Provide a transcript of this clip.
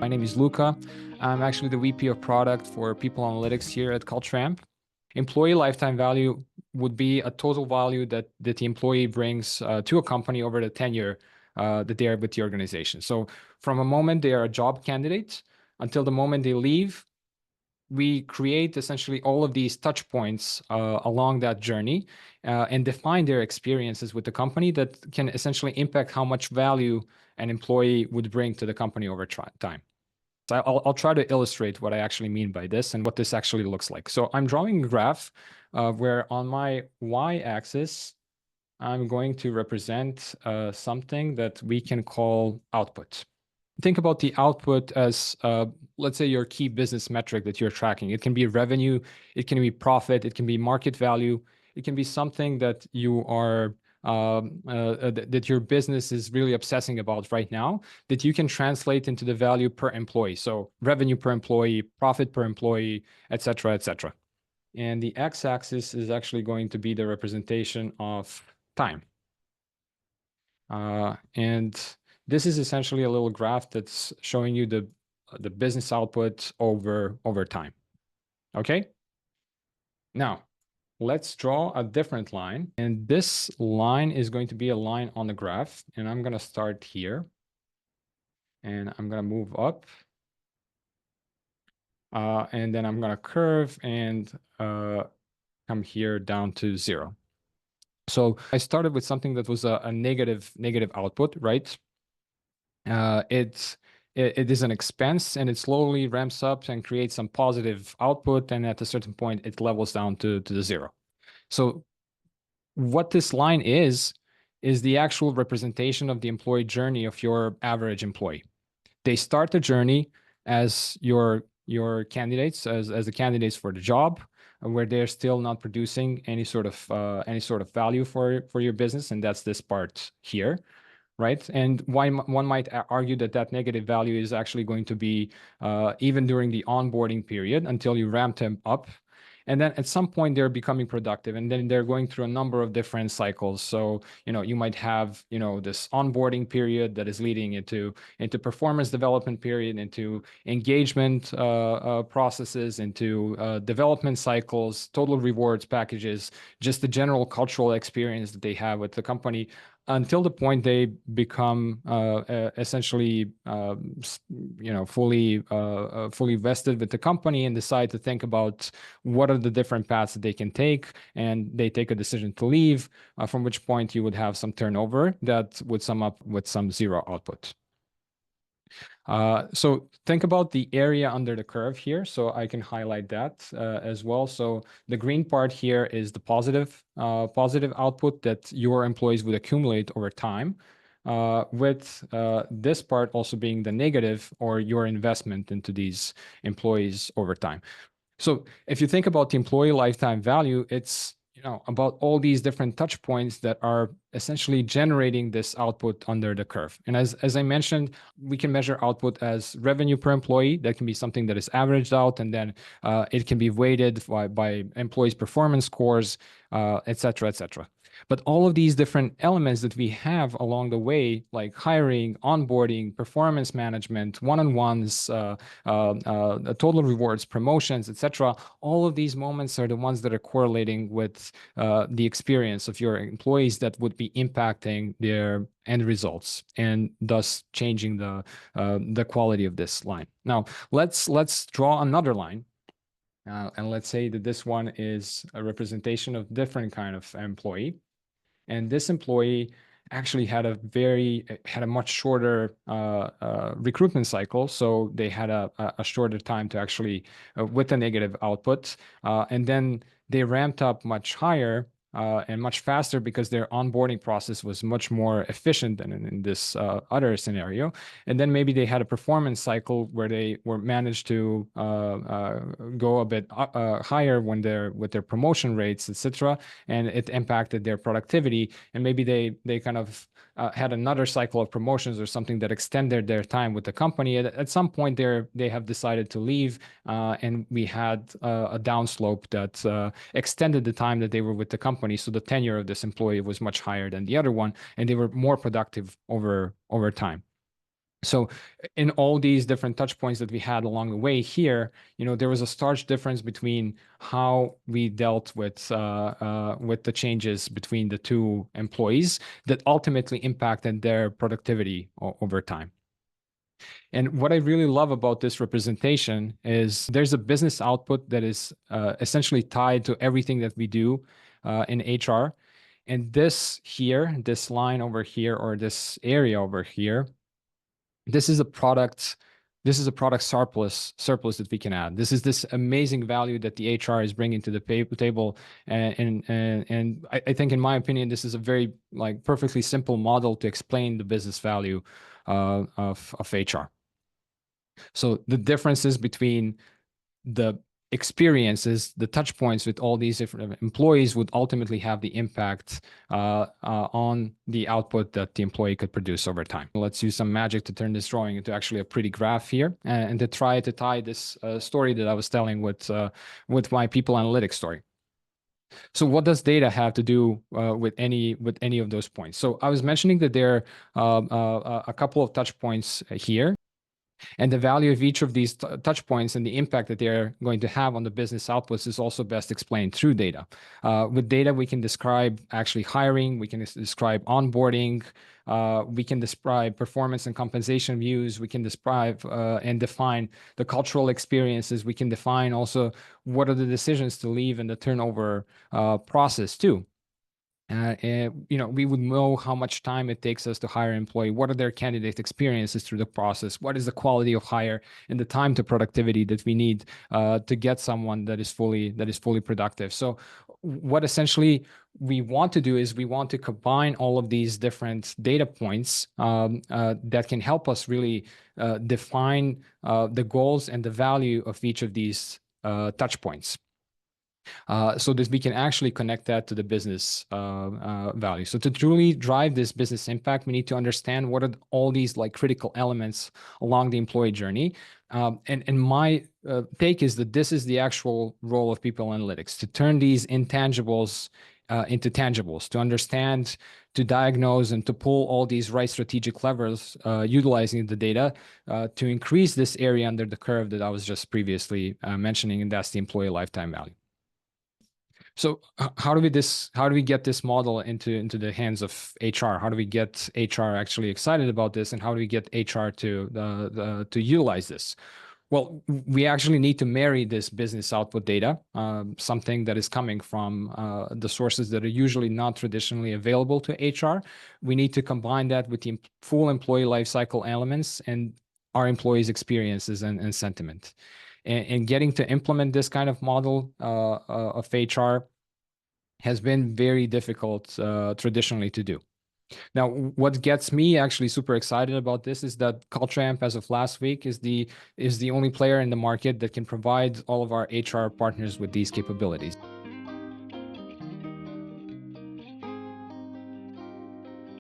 My name is Luka. I'm actually the VP of product for people analytics here at CultureAmp. Employee lifetime value would be a total value that the employee brings to a company over the tenure that they are with the organization. So from a moment they are a job candidate until the moment they leave, we create essentially all of these touch points along that journey and define their experiences with the company that can essentially impact how much value an employee would bring to the company over time. So I'll try to illustrate what I actually mean by this and what this actually looks like. So I'm drawing a graph where on my y-axis, I'm going to represent something that we can call output. Think about the output as, let's say, your key business metric that you're tracking. It can be revenue, it can be profit, it can be market value, it can be something that you are that your business is really obsessing about right now, that you can translate into the value per employee. So revenue per employee, profit per employee, et cetera, et cetera. And the x-axis is actually going to be the representation of time. And this is essentially a little graph that's showing you the business output over time. Okay. Now, let's draw a different line. And this line is going to be a line on the graph. And I'm going to start here. And I'm going to move up. And then I'm going to curve and come here down to 0. So I started with something that was a negative output, right? It is an expense and it slowly ramps up and creates some positive output. And at a certain point, it levels down to the 0. So what this line is the actual representation of the employee journey of your average employee. They start the journey as your candidates, as the candidates for the job, where they're still not producing any sort of value for your business, and that's this part here. Right. And one might argue that negative value is actually going to be even during the onboarding period until you ramp them up. And then at some point they're becoming productive and then they're going through a number of different cycles. So, you might have, this onboarding period that is leading into performance development period, into engagement processes, into development cycles, total rewards packages, just the general cultural experience that they have with the company, until the point they become essentially, fully vested with the company and decide to think about what are the different paths that they can take, and they take a decision to leave, from which point you would have some turnover that would sum up with some 0 output. So think about the area under the curve here. So I can highlight that as well. So the green part here is the positive output that your employees would accumulate over time, with this part also being the negative, or your investment into these employees over time. So if you think about the employee lifetime value, it's about all these different touch points that are essentially generating this output under the curve. And as I mentioned, we can measure output as revenue per employee. That can be something that is averaged out, and then it can be weighted by employees' performance scores, et cetera, et cetera. But all of these different elements that we have along the way, like hiring, onboarding, performance management, one-on-ones, total rewards, promotions, etc., all of these moments are the ones that are correlating with the experience of your employees that would be impacting their end results, and thus changing the quality of this line. Now, let's draw another line. And let's say that this one is a representation of different kind of employee. And this employee actually had a much shorter recruitment cycle. So they had a shorter time to actually with a negative output. And then they ramped up much higher and much faster because their onboarding process was much more efficient than in this other scenario. And then maybe they had a performance cycle where they were managed to go a bit higher with their promotion rates, etc. And it impacted their productivity. And maybe they kind of had another cycle of promotions or something that extended their time with the company. At some point they have decided to leave, and we had a downslope that extended the time that they were with the company. So the tenure of this employee was much higher than the other one, and they were more productive over time. So in all these different touch points that we had along the way here, there was a stark difference between how we dealt with the changes between the two employees that ultimately impacted their productivity over time. And what I really love about this representation is there's a business output that is essentially tied to everything that we do in HR. And this here, this line over here, or this area over here, this is a product surplus that we can add. This is this amazing value that the HR is bringing to the table, and I think, in my opinion, this is a very perfectly simple model to explain the business value of HR. So the differences between the experiences, the touch points with all these different employees would ultimately have the impact on the output that the employee could produce over time. Let's use some magic to turn this drawing into actually a pretty graph here, and to try to tie this story that I was telling with my people analytics story. So what does data have to do with any of those points? So I was mentioning that there are a couple of touch points here. And the value of each of these touch points and the impact that they're going to have on the business outputs is also best explained through data. With data, we can describe actually hiring, we can describe onboarding, we can describe performance and compensation views, we can describe and define the cultural experiences, we can define also what are the decisions to leave and the turnover process too. We would know how much time it takes us to hire an employee. What are their candidate experiences through the process? What is the quality of hire and the time to productivity that we need to get someone that is fully productive? So what essentially we want to do is we want to combine all of these different data points that can help us really define the goals and the value of each of these touch points. So that we can actually connect that to the business value. So to truly drive this business impact, we need to understand what are all these critical elements along the employee journey. And my take is that this is the actual role of people analytics, to turn these intangibles into tangibles, to understand, to diagnose, and to pull all these right strategic levers, utilizing the data to increase this area under the curve that I was just previously mentioning, and that's the employee lifetime value. So how do we get this model into the hands of HR? How do we get HR actually excited about this, and how do we get HR to utilize this? Well, we actually need to marry this business output data, something that is coming from the sources that are usually not traditionally available to HR. We need to combine that with the full employee lifecycle elements and our employees' experiences and sentiment. And getting to implement this kind of model of HR has been very difficult traditionally to do. Now, what gets me actually super excited about this is that CultureAmp, as of last week, is the only player in the market that can provide all of our HR partners with these capabilities.